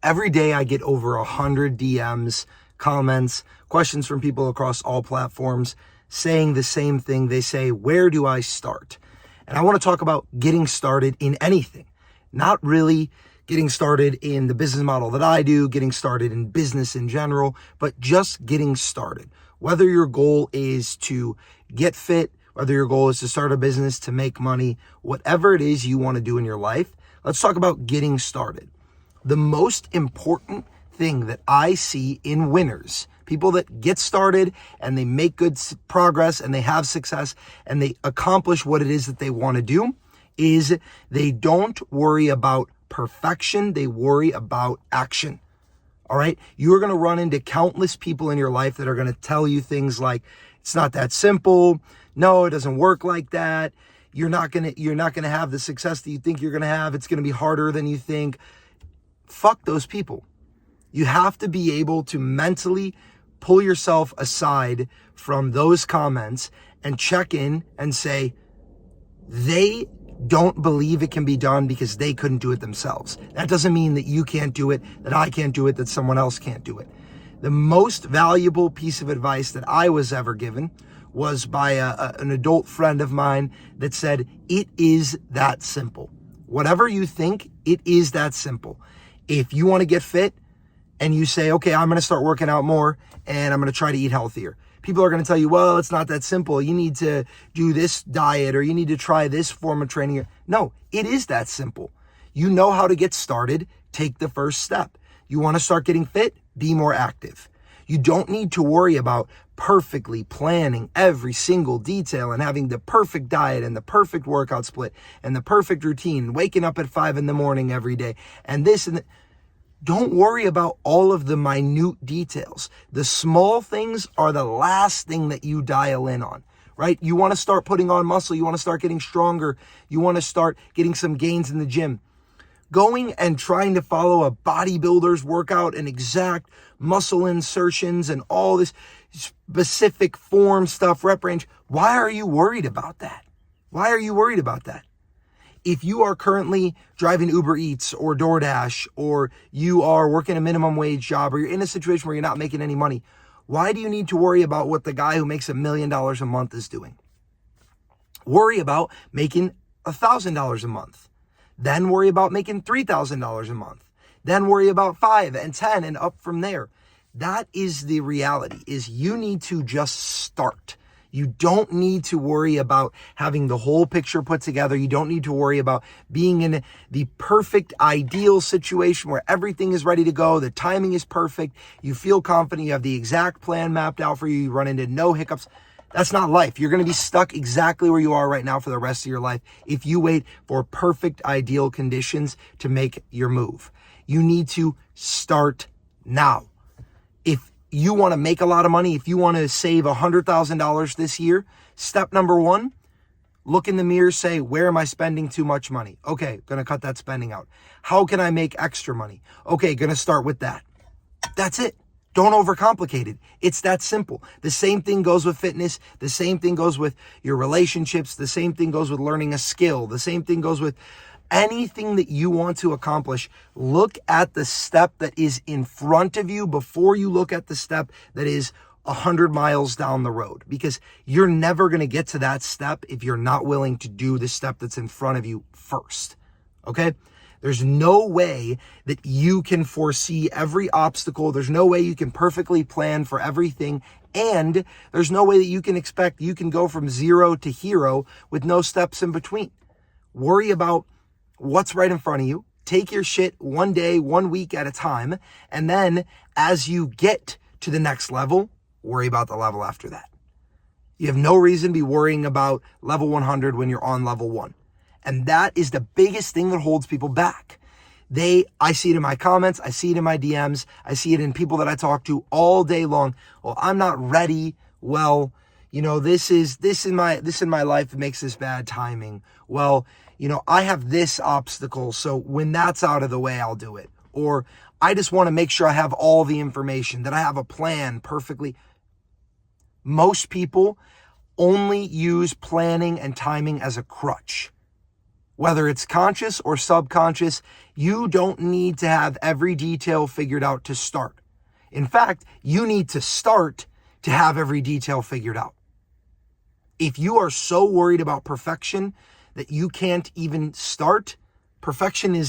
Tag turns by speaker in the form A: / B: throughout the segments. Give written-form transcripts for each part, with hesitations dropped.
A: Every day I get over 100 DMs, comments, questions from people across all platforms saying the same thing. They say, where do I start? And I want to talk about getting started in anything, not really getting started in the business model that I do, getting started in business in general, but just getting started. Whether your goal is to get fit, whether your goal is to start a business, to make money, whatever it is you want to do in your life, let's talk about getting started. The most important thing that I see in winners, people that get started and they make good progress and they have success and they accomplish what it is that they want to do, is they don't worry about perfection. They worry about action. All right. You're going to run into countless people in your life that are going to tell you things like, it's not that simple. No, it doesn't work like that. You're not going to have the success that you think you're going to have. It's going to be harder than you think. Fuck those people. You have to be able to mentally pull yourself aside from those comments and check in and say, they don't believe it can be done because they couldn't do it themselves. That doesn't mean that you can't do it, that I can't do it, that someone else can't do it. The most valuable piece of advice that I was ever given was by an adult friend of mine that said, it is that simple. Whatever you think, it is that simple. If you want to get fit and you say, okay, I'm going to start working out more and I'm going to try to eat healthier. People are going to tell you, well, it's not that simple. You need to do this diet or you need to try this form of training. No, it is that simple. You know how to get started. Take the first step. You want to start getting fit? Be more active. You don't need to worry about perfectly planning every single detail and having the perfect diet and the perfect workout split and the perfect routine, waking up at 5 a.m. every day and this and that. Don't worry about all of the minute details. The small things are the last thing that you dial in on, right? You want to start putting on muscle. You want to start getting stronger. You want to start getting some gains in the gym. Going and trying to follow a bodybuilder's workout and exact muscle insertions and all this specific form stuff, rep range. Why are you worried about that? Why are you worried about that? If you are currently driving Uber Eats or DoorDash, or you are working a minimum wage job, or you're in a situation where you're not making any money, why do you need to worry about what the guy who makes $1 million a month is doing? Worry about making $1,000 a month. Then worry about making $3,000 a month. Then worry about 5 and 10 and up from there. That is the reality, is you need to just start. You don't need to worry about having the whole picture put together. You don't need to worry about being in the perfect, ideal situation where everything is ready to go. The timing is perfect. You feel confident. You have the exact plan mapped out for you. You run into no hiccups. That's not life. You're going to be stuck exactly where you are right now for the rest of your life if you wait for perfect, ideal conditions to make your move. You need to start now. If you want to make a lot of money, if you want to save $100,000 this year, step number 1, look in the mirror, say, where am I spending too much money? Okay, going to cut that spending out. How can I make extra money? Okay, going to start with that. That's it. Don't overcomplicate it. It's that simple. The same thing goes with fitness. The same thing goes with your relationships. The same thing goes with learning a skill. The same thing goes with anything that you want to accomplish. Look at the step that is in front of you before you look at the step that is 100 miles down the road, because you're never going to get to that step if you're not willing to do the step that's in front of you first. Okay? There's no way that you can foresee every obstacle. There's no way you can perfectly plan for everything. And there's no way that you can expect you can go from 0 to hero with no steps in between. Worry about what's right in front of you. Take your shit one day, 1 week at a time. And then as you get to the next level, worry about the level after that. You have no reason to be worrying about level 100 when you're on level 1. And that is the biggest thing that holds people back. I see it in my comments. I see it in my DMs. I see it in people that I talk to all day long. Well, I'm not ready. Well, this in my life makes this bad timing. Well, I have this obstacle, so when that's out of the way, I'll do it. Or I just want to make sure I have all the information, that I have a plan perfectly. Most people only use planning and timing as a crutch. Whether it's conscious or subconscious, you don't need to have every detail figured out to start. In fact, you need to start to have every detail figured out. If you are so worried about perfection that you can't even start, perfection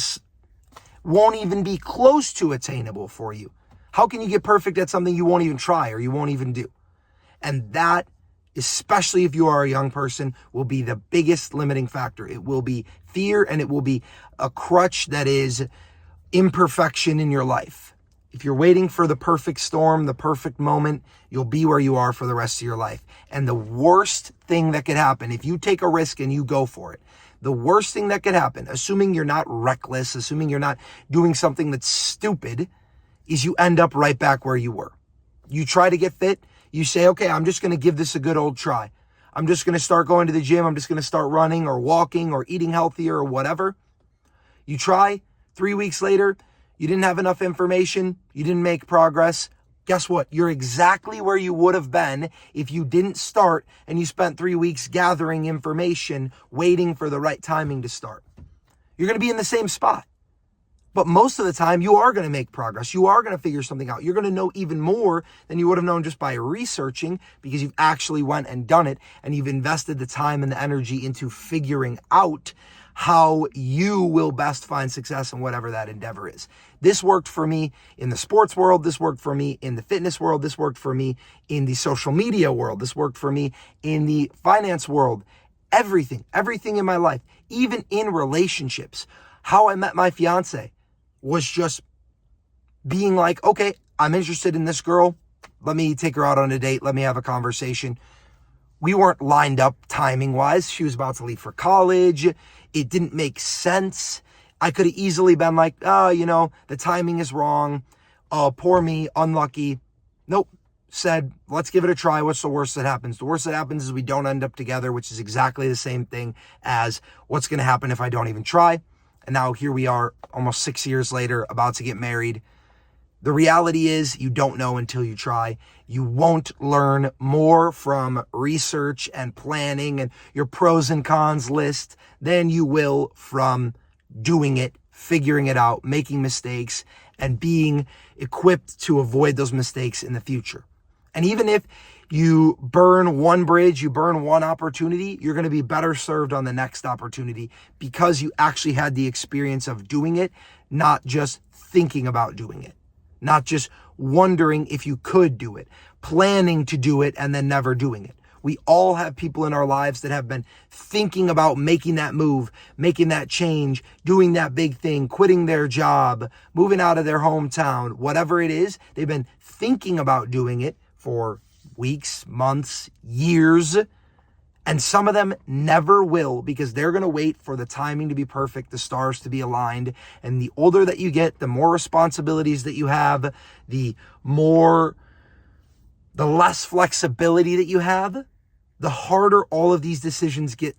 A: won't even be close to attainable for you. How can you get perfect at something you won't even try or you won't even do? And that, especially if you are a young person, will be the biggest limiting factor. It will be fear, and it will be a crutch that is imperfection in your life. If you're waiting for the perfect storm, the perfect moment, you'll be where you are for the rest of your life. And the worst thing that could happen, if you take a risk and you go for it, the worst thing that could happen, assuming you're not reckless, assuming you're not doing something that's stupid, is you end up right back where you were. You try to get fit, you say, okay, I'm just going to give this a good old try. I'm just going to start going to the gym. I'm just going to start running or walking or eating healthier or whatever. You try, 3 weeks later, you didn't have enough information. You didn't make progress. Guess what? You're exactly where you would have been if you didn't start and you spent 3 weeks gathering information, waiting for the right timing to start. You're going to be in the same spot. But most of the time, you are going to make progress. You are going to figure something out. You're going to know even more than you would have known just by researching, because you've actually went and done it, and you've invested the time and the energy into figuring out how you will best find success in whatever that endeavor is. This worked for me in the sports world. This worked for me in the fitness world. This worked for me in the social media world. This worked for me in the finance world. Everything in my life, even in relationships. How I met my fiance was just being like, okay, I'm interested in this girl. Let me take her out on a date. Let me have a conversation. We weren't lined up timing wise. She was about to leave for college. It didn't make sense. I could have easily been like, the timing is wrong. Oh, poor me, unlucky. Nope. Said, let's give it a try. What's the worst that happens? The worst that happens is we don't end up together, which is exactly the same thing as what's going to happen if I don't even try. And now here we are almost 6 years later, about to get married. The reality is you don't know until you try. You won't learn more from research and planning and your pros and cons list than you will from doing it, figuring it out, making mistakes, and being equipped to avoid those mistakes in the future. And even if you burn one bridge, you burn one opportunity, you're going to be better served on the next opportunity because you actually had the experience of doing it, not just thinking about doing it, not just wondering if you could do it, planning to do it and then never doing it. We all have people in our lives that have been thinking about making that move, making that change, doing that big thing, quitting their job, moving out of their hometown, whatever it is. They've been thinking about doing it for weeks, months, years, and some of them never will because they're going to wait for the timing to be perfect, the stars to be aligned. And the older that you get, the more responsibilities that you have, the less flexibility that you have, the harder all of these decisions get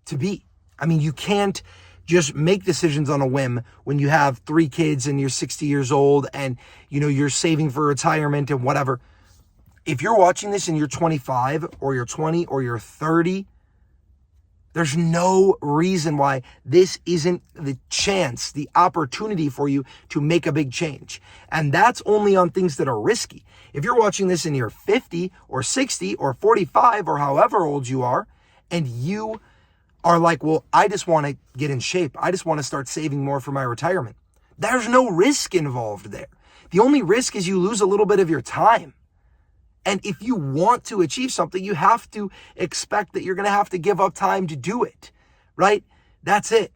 A: to be. I mean, you can't just make decisions on a whim when you have 3 kids and you're 60 years old and, you're saving for retirement and whatever. If you're watching this and you're 25 or you're 20 or you're 30, there's no reason why this isn't the chance, the opportunity for you to make a big change. And that's only on things that are risky. If you're watching this and you're 50 or 60 or 45 or however old you are, and you are like, well, I just want to get in shape. I just want to start saving more for my retirement. There's no risk involved there. The only risk is you lose a little bit of your time. And if you want to achieve something, you have to expect that you're going to have to give up time to do it, right? That's it.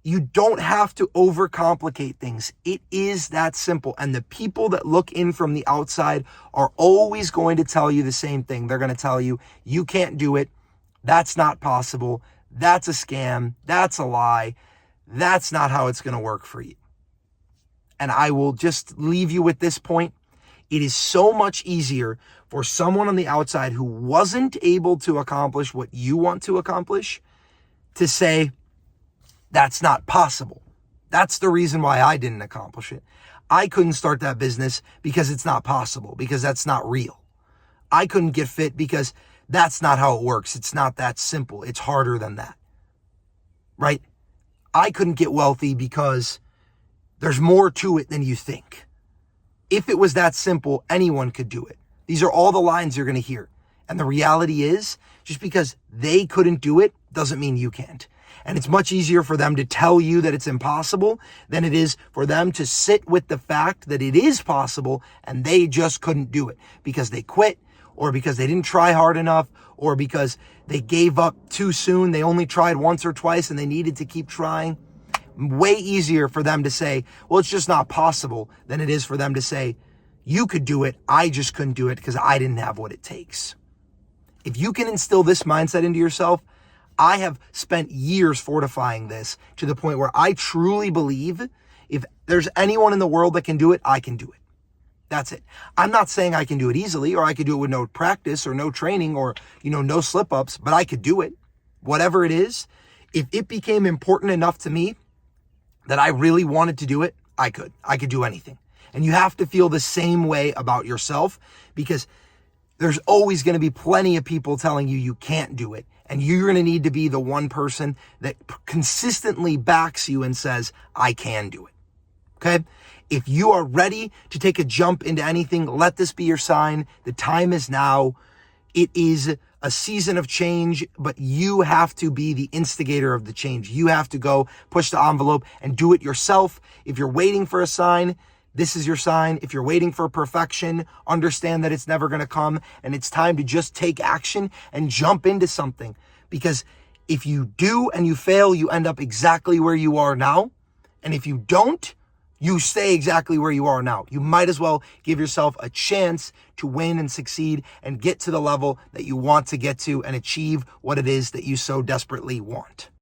A: You don't have to overcomplicate things. It is that simple. And the people that look in from the outside are always going to tell you the same thing. They're going to tell you, you can't do it. That's not possible. That's a scam. That's a lie. That's not how it's going to work for you. And I will just leave you with this point. It is so much easier for someone on the outside who wasn't able to accomplish what you want to accomplish to say, that's not possible. That's the reason why I didn't accomplish it. I couldn't start that business because it's not possible, because that's not real. I couldn't get fit because that's not how it works. It's not that simple. It's harder than that. right? I couldn't get wealthy because there's more to it than you think. If it was that simple, anyone could do it. These are all the lines you're going to hear. And the reality is, just because they couldn't do it doesn't mean you can't. And it's much easier for them to tell you that it's impossible than it is for them to sit with the fact that it is possible and they just couldn't do it because they quit, or because they didn't try hard enough, or because they gave up too soon. They only tried once or twice and they needed to keep trying. Way easier for them to say, well, it's just not possible, than it is for them to say, you could do it, I just couldn't do it because I didn't have what it takes. If you can instill this mindset into yourself, I have spent years fortifying this to the point where I truly believe if there's anyone in the world that can do it, I can do it. That's it. I'm not saying I can do it easily, or I could do it with no practice or no training or, no slip-ups, but I could do it. Whatever it is, if it became important enough to me that I really wanted to do it, I could do anything. And you have to feel the same way about yourself, because there's always going to be plenty of people telling you can't do it. And you're going to need to be the one person that consistently backs you and says, I can do it. Okay? If you are ready to take a jump into anything, let this be your sign. The time is now. It is a season of change, but you have to be the instigator of the change. You have to go push the envelope and do it yourself. If you're waiting for a sign, this is your sign. If you're waiting for perfection, understand that it's never going to come, and it's time to just take action and jump into something. Because if you do and you fail, you end up exactly where you are now. And if you don't, you stay exactly where you are now. You might as well give yourself a chance to win and succeed and get to the level that you want to get to and achieve what it is that you so desperately want.